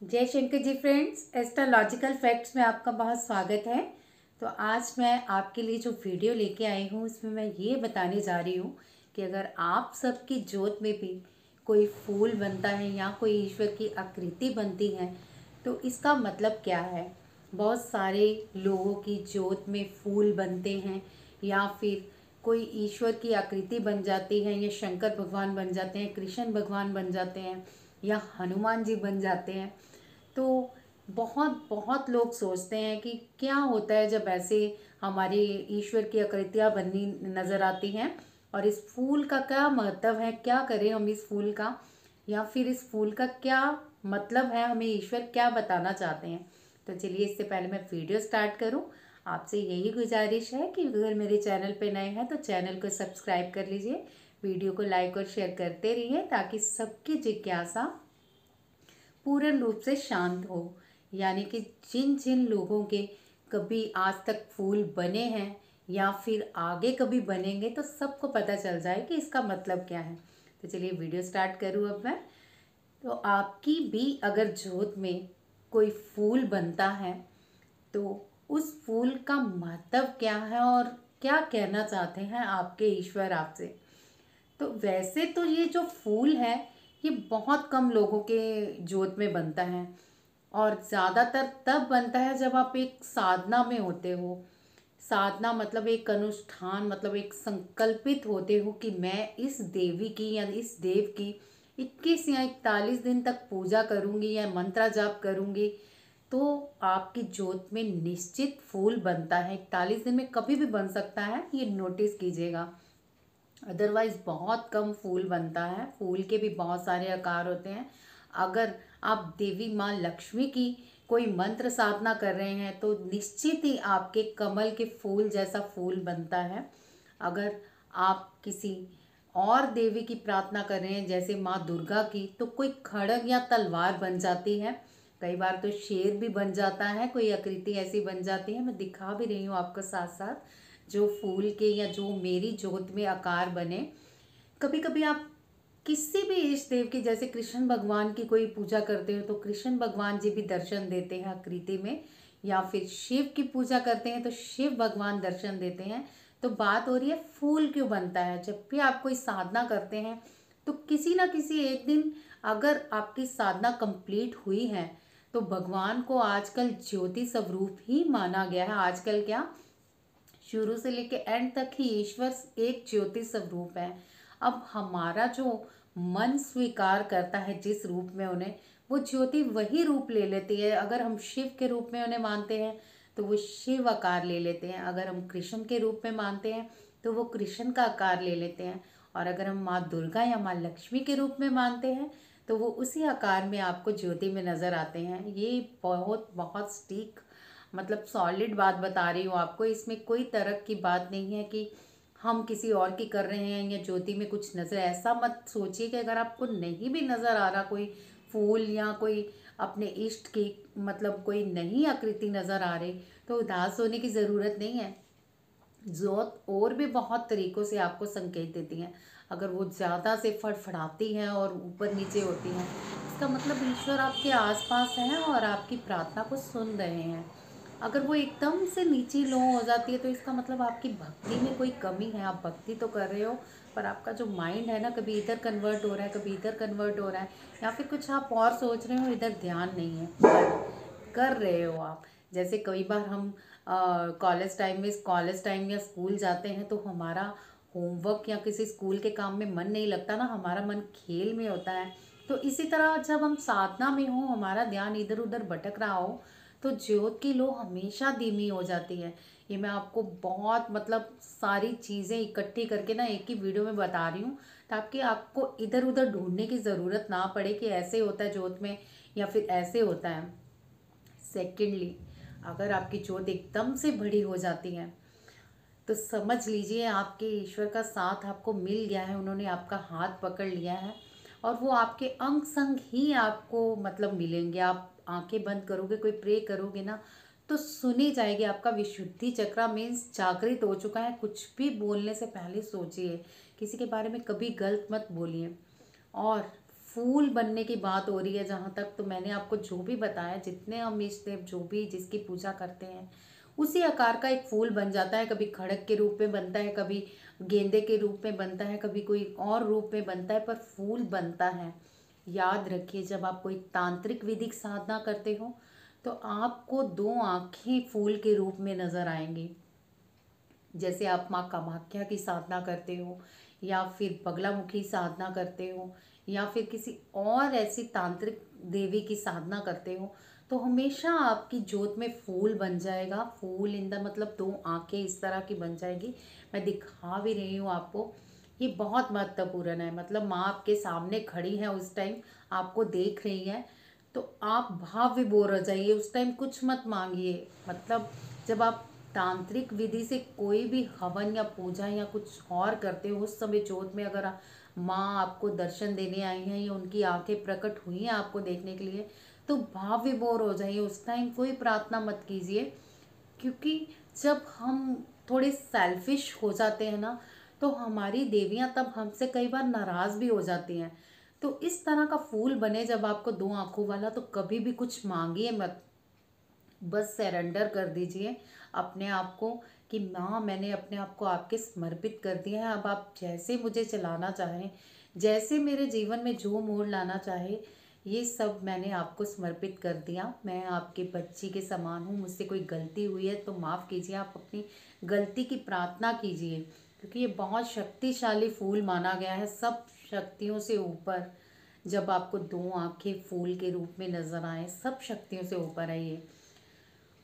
जय Shankar ji friends, astrological facts में आपका बहुत स्वागत है। तो आज मैं आपके लिए जो वीडियो लेके आई हूँ उसमें मैं ये बताने जा रही हूँ कि अगर आप सबकी जोत में भी कोई फूल बनता है या कोई ईश्वर की आकृति बनती है तो इसका मतलब क्या है। बहुत सारे लोगों की जोत में फूल बनते हैं या फिर कोई ईश्वर की आकृति बन जाती है या शंकर भगवान बन जाते हैं, कृष्ण भगवान बन जाते हैं या हनुमान जी बन जाते हैं। तो बहुत बहुत लोग सोचते हैं कि क्या होता है जब ऐसे हमारे ईश्वर की आकृतियाँ बननी नज़र आती हैं और इस फूल का क्या महत्व है, क्या करें हम इस फूल का, या फिर इस फूल का क्या मतलब है, हमें ईश्वर क्या बताना चाहते हैं। तो चलिए इससे पहले मैं वीडियो स्टार्ट करूं, आपसे यही गुजारिश है कि अगर मेरे चैनल पे नए हैं तो चैनल को सब्सक्राइब कर लीजिए, वीडियो को लाइक और शेयर करते रहिए ताकि सबकी जिज्ञासा पूर्ण रूप से शांत हो। यानी कि जिन जिन लोगों के कभी आज तक फूल बने हैं या फिर आगे कभी बनेंगे तो सबको पता चल जाए कि इसका मतलब क्या है। तो चलिए वीडियो स्टार्ट करूँ अब मैं। तो आपकी भी अगर जोत में कोई फूल बनता है तो उस फूल का महत्व क्या है और क्या कहना चाहते हैं आपके ईश्वर आपसे। तो वैसे तो ये जो फूल है ये बहुत कम लोगों के जोत में बनता है और ज़्यादातर तब बनता है जब आप एक साधना में होते हो। साधना मतलब एक अनुष्ठान, मतलब एक संकल्पित होते हो कि मैं इस देवी की या इस देव की 21 या 41 दिन तक पूजा करूंगी या मंत्रा जाप करूंगी। तो आपकी जोत में निश्चित फूल बनता है, 41 दिन में कभी भी बन सकता है, ये नोटिस कीजिएगा। अदरवाइज बहुत कम फूल बनता है। फूल के भी बहुत सारे आकार होते हैं। अगर आप देवी माँ लक्ष्मी की कोई मंत्र साधना कर रहे हैं तो निश्चित ही आपके कमल के फूल जैसा फूल बनता है। अगर आप किसी और देवी की प्रार्थना कर रहे हैं जैसे माँ दुर्गा की तो कोई खड़ग या तलवार बन जाती है। कई बार तो शेर भी बन जाता है, कोई आकृति ऐसी बन जाती है। मैं दिखा भी रही हूँ आपको साथ साथ जो फूल के या जो मेरी जोत में आकार बने। कभी कभी आप किसी भी इष्ट देव की, जैसे कृष्ण भगवान की कोई पूजा करते हो तो कृष्ण भगवान जी भी दर्शन देते हैं आकृति में, या फिर शिव की पूजा करते हैं तो शिव भगवान दर्शन देते हैं। तो बात हो रही है फूल क्यों बनता है। जब भी आप कोई साधना करते हैं तो किसी ना किसी एक दिन अगर आपकी साधना कंप्लीट हुई है तो भगवान को आजकल ज्योति स्वरूप ही माना गया है। आजकल क्या, शुरू से लेके एंड तक ही ईश्वर एक ज्योति स्वरूप है। अब हमारा जो मन स्वीकार करता है जिस रूप में उन्हें, वो ज्योति वही रूप ले लेती है। अगर हम शिव के रूप में उन्हें मानते हैं तो वो शिव आकार ले लेते हैं, अगर हम कृष्ण के रूप में मानते हैं तो वो कृष्ण का आकार ले लेते हैं, और अगर हम माँ दुर्गा या माँ लक्ष्मी के रूप में मानते हैं तो वो उसी आकार में आपको ज्योति में नज़र आते हैं। ये बहुत बहुत सटीक, मतलब सॉलिड बात बता रही हूँ आपको। इसमें कोई तरह की बात नहीं है कि हम किसी और की कर रहे हैं या ज्योति में कुछ नज़र, ऐसा मत सोचिए कि अगर आपको नहीं भी नज़र आ रहा कोई फूल या कोई अपने इष्ट की, मतलब कोई नहीं आकृति नज़र आ रही, तो उदास होने की ज़रूरत नहीं है। जोत और भी बहुत तरीक़ों से आपको संकेत देती हैं। अगर वो ज़्यादा से फड़फड़ाती हैं और ऊपर नीचे होती हैं, इसका मतलब ईश्वर आपके आसपास हैं और आपकी प्रार्थना को सुन रहे हैं। अगर वो एकदम से नीची लो हो जाती है तो इसका मतलब आपकी भक्ति में कोई कमी है। आप भक्ति तो कर रहे हो पर आपका जो माइंड है ना, कभी इधर कन्वर्ट हो रहा है, कभी इधर कन्वर्ट हो रहा है, या फिर कुछ आप और सोच रहे हो, इधर ध्यान नहीं है, पर कर रहे हो आप। जैसे कई बार हम कॉलेज टाइम या स्कूल जाते हैं तो हमारा होमवर्क या किसी स्कूल के काम में मन नहीं लगता ना, हमारा मन खेल में होता है। तो इसी तरह जब हम साधना में हो, हमारा ध्यान इधर उधर भटक रहा हो तो ज्योत की लो हमेशा धीमी हो जाती है। ये मैं आपको बहुत, मतलब सारी चीज़ें इकट्ठी करके ना एक ही वीडियो में बता रही हूँ ताकि आपको इधर उधर ढूंढने की ज़रूरत ना पड़े कि ऐसे होता है ज्योत में या फिर ऐसे होता है। सेकेंडली, अगर आपकी जोत एकदम से बड़ी हो जाती है तो समझ लीजिए आपके ईश्वर का साथ आपको मिल गया है, उन्होंने आपका हाथ पकड़ लिया है और वो आपके अंग संग ही आपको मतलब मिलेंगे। आप आंखें बंद करोगे, कोई प्रे करोगे ना तो सुनी जाएगी। आपका विशुद्धि चक्रा मीन्स जागृत हो चुका है। कुछ भी बोलने से पहले सोचिए, किसी के बारे में कभी गलत मत बोलिए। और फूल बनने की बात हो रही है जहाँ तक, तो मैंने आपको जो भी बताया, जितने हम इष्ट देव जो भी जिसकी पूजा करते हैं उसी आकार का एक फूल बन जाता है। कभी खड़क के रूप में बनता है, कभी गेंदे के रूप में बनता है, कभी कोई और रूप में बनता है, पर फूल बनता है। याद रखिए, जब आप कोई तांत्रिक विधिक साधना करते हो तो आपको दो आंखें फूल के रूप में नजर आएंगी। जैसे आप माँ कामाख्या की साधना करते हो, या फिर बगलामुखी साधना करते हो, या फिर किसी और ऐसी तांत्रिक देवी की साधना करते हो, तो हमेशा आपकी जोत में फूल बन जाएगा। फूल इन द मतलब दो आंखें इस तरह की बन जाएगी। मैं दिखा भी रही हूँ आपको। ये बहुत महत्वपूर्ण है। मतलब माँ आपके सामने खड़ी है उस टाइम, आपको देख रही है, तो आप भाव विभोर हो जाइए। उस टाइम कुछ मत मांगिए। मतलब जब आप तांत्रिक विधि से कोई भी हवन या पूजा या कुछ और करते हो, उस समय जोत में अगर माँ आपको दर्शन देने आई हैं या उनकी आंखें प्रकट हुई हैं आपको देखने के लिए, तो भाव विभोर हो जाइए। उस टाइम कोई प्रार्थना मत कीजिए, क्योंकि जब हम थोड़े सेल्फिश हो जाते हैं ना, तो हमारी देवियाँ तब हमसे कई बार नाराज़ भी हो जाती हैं। तो इस तरह का फूल बने जब आपको दो आंखों वाला, तो कभी भी कुछ मांगिए मत। बस सरेंडर कर दीजिए अपने आप को कि माँ, मैंने अपने आप को आपके समर्पित कर दिया है। अब आप जैसे मुझे चलाना चाहें, जैसे मेरे जीवन में जो मोड़ लाना चाहे, ये सब मैंने आपको समर्पित कर दिया। मैं आपके बच्ची के समान हूँ। मुझसे कोई गलती हुई है तो माफ़ कीजिए। आप अपनी गलती की प्रार्थना कीजिए, क्योंकि ये बहुत शक्तिशाली फूल माना गया है, सब शक्तियों से ऊपर। जब आपको दो आंखें फूल के रूप में नजर आए, सब शक्तियों से ऊपर है ये।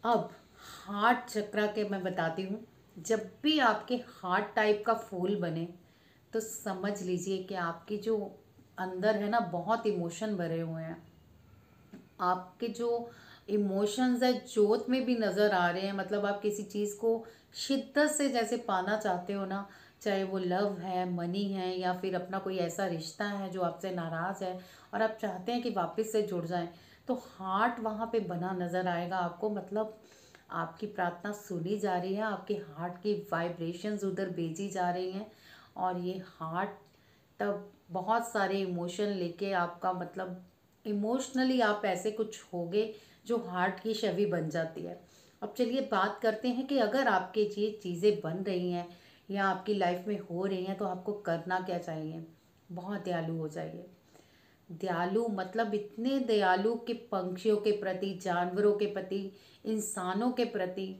अब हार्ट चक्रा के मैं बताती हूँ। जब भी आपके हार्ट टाइप का फूल बने, तो समझ लीजिए कि आपकी जो अंदर है ना, बहुत इमोशन भरे हुए हैं। आपके जो इमोशंस है जोत में भी नज़र आ रहे हैं। मतलब आप किसी चीज़ को शिद्दत से जैसे पाना चाहते हो ना, चाहे वो लव है, मनी है, या फिर अपना कोई ऐसा रिश्ता है जो आपसे नाराज़ है और आप चाहते हैं कि वापस से जुड़ जाएं, तो हार्ट वहाँ पे बना नज़र आएगा आपको। मतलब आपकी प्रार्थना सुनी जा रही है, आपके हार्ट की वाइब्रेशंस उधर भेजी जा रही हैं, और ये हार्ट तब बहुत सारे इमोशन लेके आपका, मतलब इमोशनली आप ऐसे कुछ होगे जो हार्ट की छवि बन जाती है। अब चलिए बात करते हैं कि अगर आपके ये चीज़ें बन रही हैं या आपकी लाइफ में हो रही हैं, तो आपको करना क्या चाहिए। बहुत दयालु हो जाइए। दयालु मतलब इतने दयालु कि पंछियों के प्रति, जानवरों के प्रति, इंसानों के प्रति।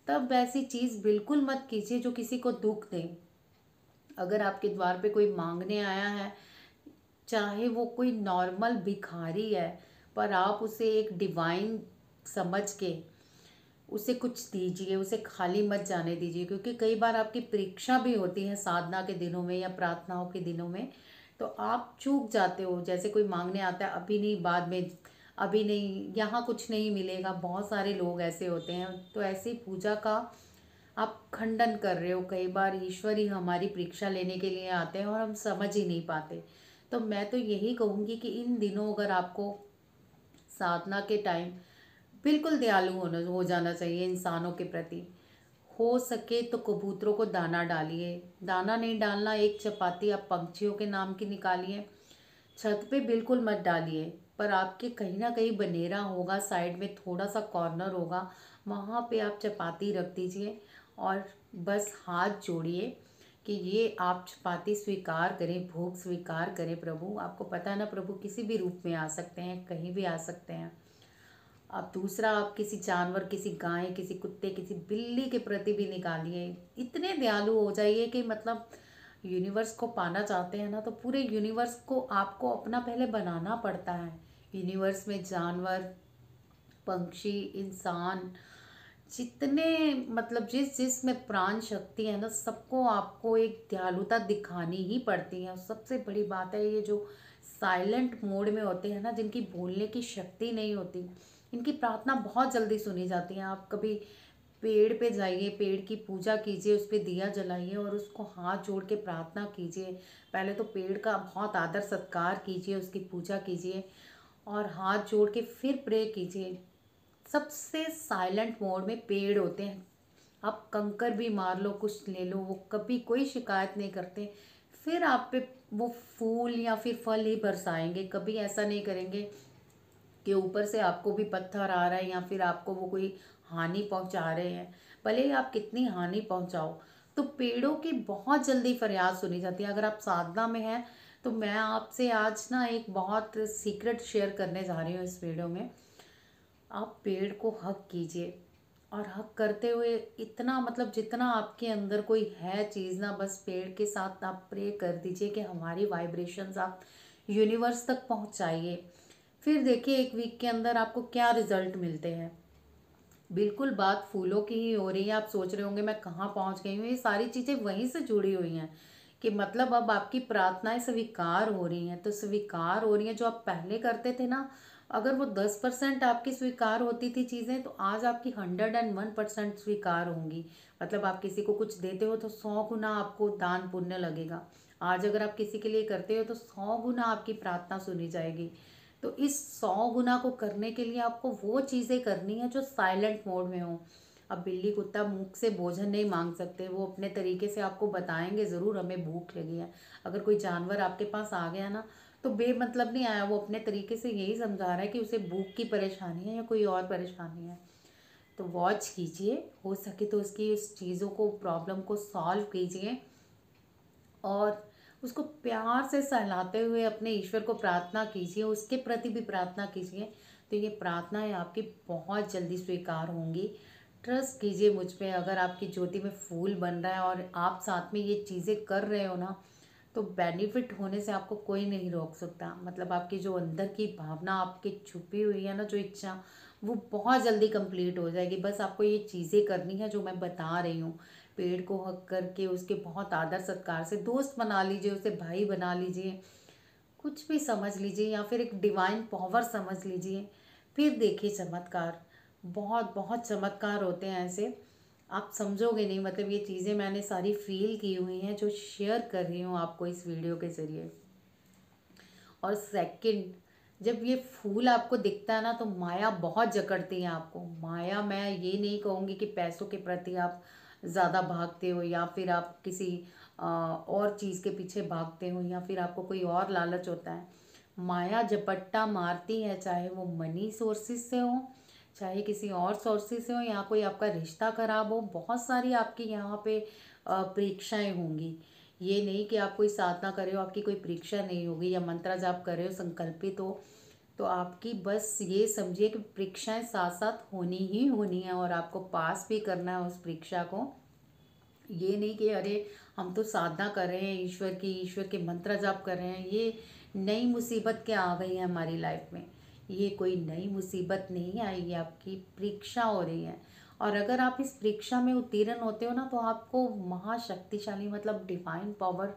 तब ऐसी चीज़ बिल्कुल मत कीजिए जो किसी को दुख दे। अगर आपके द्वार पे कोई मांगने आया है, चाहे वो कोई नॉर्मल भिखारी है, पर आप उसे एक डिवाइन समझ के उसे कुछ दीजिए, उसे खाली मत जाने दीजिए। क्योंकि कई बार आपकी परीक्षा भी होती है साधना के दिनों में या प्रार्थनाओं के दिनों में, तो आप चूक जाते हो। जैसे कोई मांगने आता है, अभी नहीं, बाद में, अभी नहीं, यहाँ कुछ नहीं मिलेगा। बहुत सारे लोग ऐसे होते हैं। तो ऐसी पूजा का आप खंडन कर रहे हो। कई बार ईश्वर ही हमारी परीक्षा लेने के लिए आते हैं और हम समझ ही नहीं पाते। तो मैं तो यही कहूँगी कि इन दिनों अगर आपको साधना के टाइम बिल्कुल दयालु होना हो जाना चाहिए इंसानों के प्रति। हो सके तो कबूतरों को दाना डालिए। दाना नहीं डालना, एक चपाती आप पंछियों के नाम की निकालिए। छत पे बिल्कुल मत डालिए, पर आपके कहीं ना कहीं बनेरा होगा, साइड में थोड़ा सा कॉर्नर होगा, वहाँ पे आप चपाती रख दीजिए और बस हाथ जोड़िए कि ये आप चपाती स्वीकार करें, भोग स्वीकार करें। प्रभु, आपको पता है ना, प्रभु किसी भी रूप में आ सकते हैं, कहीं भी आ सकते हैं। अब दूसरा, आप किसी जानवर, किसी गाय, किसी कुत्ते, किसी बिल्ली के प्रति भी निकालिए। इतने दयालु हो जाइए कि मतलब यूनिवर्स को पाना चाहते हैं ना, तो पूरे यूनिवर्स को आपको अपना पहले बनाना पड़ता है। यूनिवर्स में जानवर, पंछी, इंसान, जितने मतलब जिस जिस में प्राण शक्ति है ना, सबको आपको एक दयालुता दिखानी ही पड़ती है। सबसे बड़ी बात है, ये जो साइलेंट मोड में होते हैं ना, जिनकी बोलने की शक्ति नहीं होती, इनकी प्रार्थना बहुत जल्दी सुनी जाती है। आप कभी पेड़ पे जाइए, पेड़ की पूजा कीजिए, उस पर दिया जलाइए और उसको हाथ जोड़ के प्रार्थना कीजिए। पहले तो पेड़ का बहुत आदर सत्कार कीजिए, उसकी पूजा कीजिए और हाथ जोड़ के फिर प्रे कीजिए। सबसे साइलेंट मोड में पेड़ होते हैं। आप कंकर भी मार लो, कुछ ले लो, वो कभी कोई शिकायत नहीं करते। फिर आप पे वो फूल या फिर फल ही बरसाएंगे, कभी ऐसा नहीं करेंगे कि ऊपर से आपको भी पत्थर आ रहा है या फिर आपको वो कोई हानि पहुंचा रहे हैं। भले ही आप कितनी हानि पहुंचाओ, तो पेड़ों की बहुत जल्दी फरियाद सुनी जाती है। अगर आप साधना में हैं तो मैं आपसे आज ना एक बहुत सीक्रेट शेयर करने जा रही हूँ इस वीडियो में। आप पेड़ को हक कीजिए, और हक करते हुए इतना मतलब जितना आपके अंदर कोई है चीज़ ना, बस पेड़ के साथ आप प्रे कर दीजिए कि हमारी वाइब्रेशंस आप यूनिवर्स तक पहुंचाइए। फिर देखिए एक वीक के अंदर आपको क्या रिजल्ट मिलते हैं। बिल्कुल बात फूलों की ही हो रही है। आप सोच रहे होंगे मैं कहाँ पहुँच गई हूँ, ये सारी चीज़ें वहीं से जुड़ी हुई हैं कि मतलब अब आपकी प्रार्थनाएं स्वीकार हो रही हैं। तो स्वीकार हो रही हैं, जो आप पहले करते थे ना, अगर वो 10% आपकी स्वीकार होती थी चीज़ें, तो आज आपकी 101% स्वीकार होंगी। मतलब आप किसी को कुछ देते हो तो 100 गुना आपको दान पुण्य लगेगा। आज अगर आप किसी के लिए करते हो तो 100 गुना आपकी प्रार्थना सुनी जाएगी। तो इस 100 गुना को करने के लिए आपको वो चीज़ें करनी है जो साइलेंट मोड में हो। अब बिल्ली कुत्ता मुख से भोजन नहीं मांग सकते, वो अपने तरीके से आपको बताएंगे ज़रूर हमें भूख लगी है। अगर कोई जानवर आपके पास आ गया ना, तो बेमतलब नहीं आया, वो अपने तरीके से यही समझा रहा है कि उसे भूख की परेशानी है या कोई और परेशानी है। तो वॉच कीजिए, हो सके तो उसकी उस चीज़ों को प्रॉब्लम को सॉल्व कीजिए, और उसको प्यार से सहलाते हुए अपने ईश्वर को प्रार्थना कीजिए, उसके प्रति भी प्रार्थना कीजिए। तो ये प्रार्थनाएं आपकी बहुत जल्दी स्वीकार होंगी। ट्रस्ट कीजिए मुझ पे। अगर आपकी ज्योति में फूल बन रहा है और आप साथ में ये चीज़ें कर रहे हो ना, तो बेनिफिट होने से आपको कोई नहीं रोक सकता। मतलब आपकी जो अंदर की भावना आपकी छुपी हुई है ना, जो इच्छा, वो बहुत जल्दी कंप्लीट हो जाएगी। बस आपको ये चीज़ें करनी है जो मैं बता रही हूँ। पेड़ को हक करके उसके बहुत आदर सत्कार से दोस्त बना लीजिए, उसे भाई बना लीजिए, कुछ भी समझ लीजिए, या फिर एक डिवाइन पावर समझ लीजिए। फिर देखिए चमत्कार, बहुत बहुत चमत्कार होते हैं ऐसे, आप समझोगे नहीं। मतलब ये चीज़ें मैंने सारी फील की हुई हैं जो शेयर कर रही हूँ आपको इस वीडियो के ज़रिए। और सेकंड, जब ये फूल आपको दिखता है ना, तो माया बहुत जकड़ती है आपको। माया, मैं ये नहीं कहूँगी कि पैसों के प्रति आप ज़्यादा भागते हो, या फिर आप किसी और चीज़ के पीछे भागते हो, या फिर आपको कोई और लालच होता है। माया झपट्टा मारती है, चाहे वो मनी सोर्सेस से हो, चाहे किसी और सोर्सेस से हो, या कोई आपका रिश्ता खराब हो। बहुत सारी आपकी यहाँ पे परीक्षाएं होंगी। ये नहीं कि आप कोई साधना कर रहे हो आपकी कोई परीक्षा नहीं होगी, या मंत्र जाप कर रहे हो संकल्पित हो, तो आपकी बस ये समझिए कि परीक्षाएं साथ साथ होनी ही होनी है, और आपको पास भी करना है उस परीक्षा को। ये नहीं कि अरे हम तो साधना कर रहे हैं ईश्वर की, ईश्वर के मंत्र जाप कर रहे हैं, ये नई मुसीबत क्या आ गई है हमारी लाइफ में। ये कोई नई मुसीबत नहीं आई, ये आपकी परीक्षा हो रही है। और अगर आप इस परीक्षा में उत्तीर्ण होते हो ना, तो आपको महाशक्तिशाली मतलब डिवाइन पावर,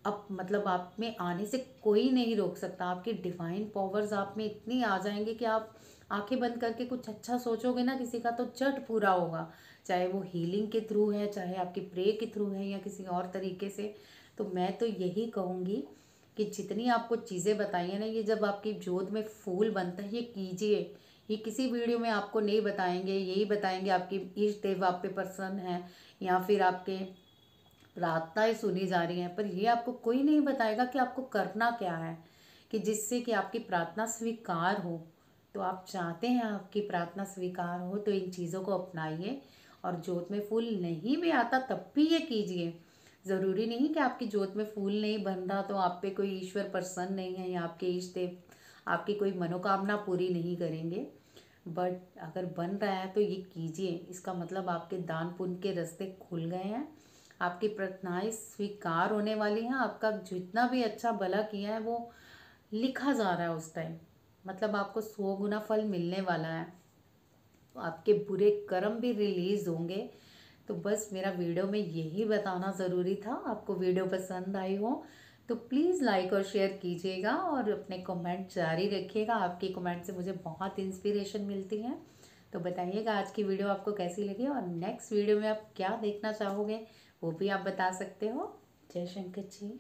अब मतलब आप में आने से कोई नहीं रोक सकता। आपकी डिवाइन पावर्स आप में इतनी आ जाएंगे कि आप आंखें बंद करके कुछ अच्छा सोचोगे ना किसी का, तो झट पूरा होगा। चाहे वो हीलिंग के थ्रू है, चाहे आपकी प्रे के थ्रू है, या किसी और तरीके से। तो मैं तो यही कहूँगी कि जितनी आपको चीज़ें बताई हैं ना, ये जब आपकी जोत में फूल बनता है, ये कीजिए। ये किसी वीडियो में आपको नहीं बताएंगे, यही बताएंगे आपकी इष्ट देव आप पे प्रसन्न है, या फिर आपके प्रार्थनाएं सुनी जा रही हैं। पर ये आपको कोई नहीं बताएगा कि आपको करना क्या है, कि जिससे कि आपकी प्रार्थना स्वीकार हो। तो आप चाहते हैं आपकी प्रार्थना स्वीकार हो, तो इन चीज़ों को अपनाइए। और जोत में फूल नहीं भी आता तब भी ये कीजिए। ज़रूरी नहीं कि आपकी जोत में फूल नहीं बन रहा तो आप पे कोई ईश्वर प्रसन्न नहीं है, या आपके इष्ट देव आपकी कोई मनोकामना पूरी नहीं करेंगे। बट अगर बन रहा है तो ये कीजिए, इसका मतलब आपके दान पुण्य के रास्ते खुल गए हैं, आपकी प्रार्थनाएं स्वीकार होने वाली हैं। आपका जितना भी अच्छा भला किया है वो लिखा जा रहा है उस टाइम। मतलब आपको 100 गुना फल मिलने वाला है। तो आपके बुरे कर्म भी रिलीज होंगे। तो बस मेरा वीडियो में यही बताना ज़रूरी था। आपको वीडियो पसंद आई हो तो प्लीज़ लाइक और शेयर कीजिएगा, और अपने कमेंट जारी रखिएगा। आपके कमेंट से मुझे बहुत इंस्पिरेशन मिलती है। तो बताइएगा आज की वीडियो आपको कैसी लगी, और नेक्स्ट वीडियो में आप क्या देखना चाहोगे वो भी आप बता सकते हो। जय शंकर जी।